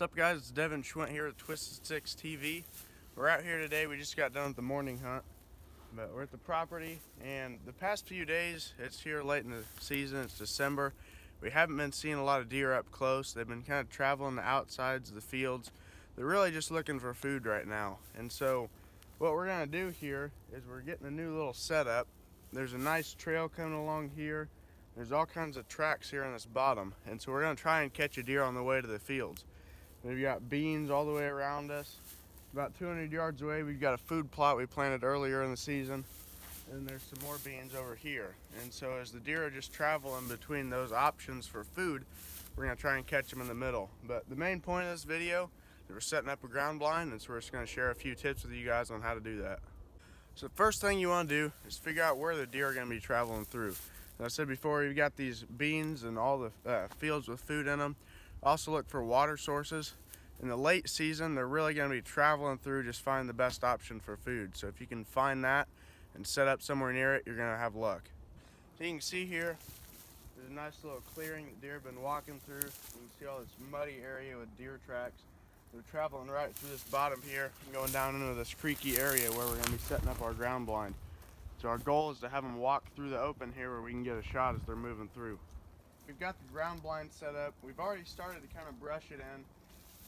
What's up, guys? It's Devin Schwint here at Twisted Six TV. We're out here today. We just got done with the morning hunt, but we're at the property, and the past few days, it's here late in the season, it's December. We haven't been seeing a lot of deer up close. They've been kind of traveling the outsides of the fields. They're really just looking for food right now. And so what we're gonna do here is we're getting a new little setup. There's a nice trail coming along here. There's all kinds of tracks here on this bottom, and so we're gonna try and catch a deer on the way to the fields. We've got beans all the way around us. About 200 yards away, we've got a food plot we planted earlier in the season, and there's some more beans over here. And so as the deer are just traveling between those options for food, we're gonna try and catch them in the middle. But the main point of this video is we're setting up a ground blind, and so we're just gonna share a few tips with you guys on how to do that. So the first thing you wanna do is figure out where the deer are gonna be traveling through. As I said before, you've got these beans and all the fields with food in them. Also look for water sources. In the late season, they're really going to be traveling through just finding the best option for food. So if you can find that and set up somewhere near it, you're going to have luck. So you can see here, there's a nice little clearing that deer have been walking through. You can see all this muddy area with deer tracks. They're traveling right through this bottom here and going down into this creeky area where we're going to be setting up our ground blind. So our goal is to have them walk through the open here where we can get a shot as they're moving through. We've got the ground blind set up. We've already started to kind of brush it in,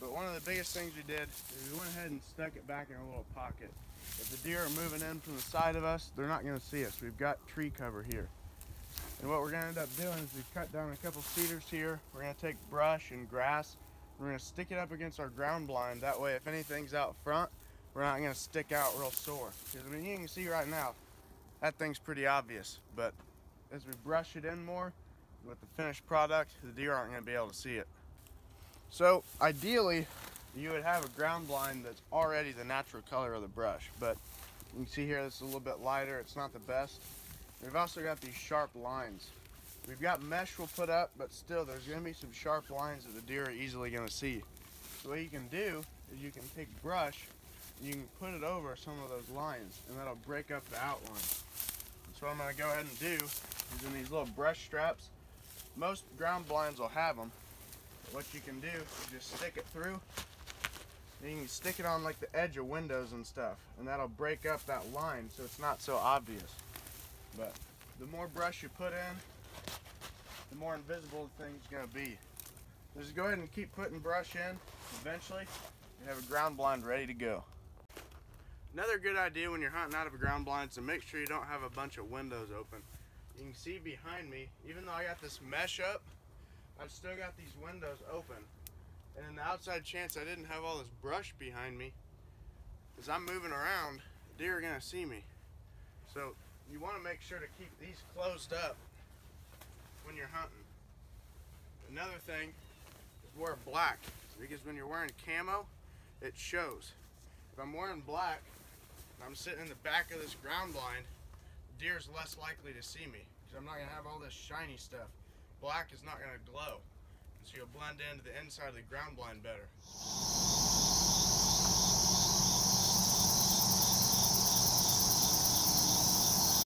but one of the biggest things we did is we went ahead and stuck it back in a little pocket. If the deer are moving in from the side of us, they're not going to see us. We've got tree cover here. And what we're going to end up doing is we've cut down a couple cedars here. We're going to take brush and grass. We're going to stick it up against our ground blind. That way, if anything's out front, we're not going to stick out real sore. Because I mean, you can see right now, that thing's pretty obvious. But as we brush it in more, with the finished product, the deer aren't going to be able to see it. So ideally, you would have a ground blind that's already the natural color of the brush, but you can see here this is a little bit lighter. It's not the best. We've also got these sharp lines. We've got mesh we'll put up, but still there's going to be some sharp lines that the deer are easily going to see. So what you can do is you can take brush and you can put it over some of those lines, and that'll break up the outline. So what I'm going to go ahead and do is in these little brush straps, most ground blinds will have them. But what you can do is just stick it through. And you can stick it on like the edge of windows and stuff, and that'll break up that line so it's not so obvious. But the more brush you put in, the more invisible the thing's going to be. Just go ahead and keep putting brush in. Eventually, you have a ground blind ready to go. Another good idea when you're hunting out of a ground blind is to make sure you don't have a bunch of windows open. You can see behind me, even though I got this mesh up, I've still got these windows open. And in the outside chance I didn't have all this brush behind me, as I'm moving around, deer are going to see me. So you want to make sure to keep these closed up when you're hunting. Another thing is wear black, because when you're wearing camo, it shows. If I'm wearing black and I'm sitting in the back of this ground blind, deer's less likely to see me because I'm not going to have all this shiny stuff. Black is not going to glow, and so you'll blend into the inside of the ground blind better.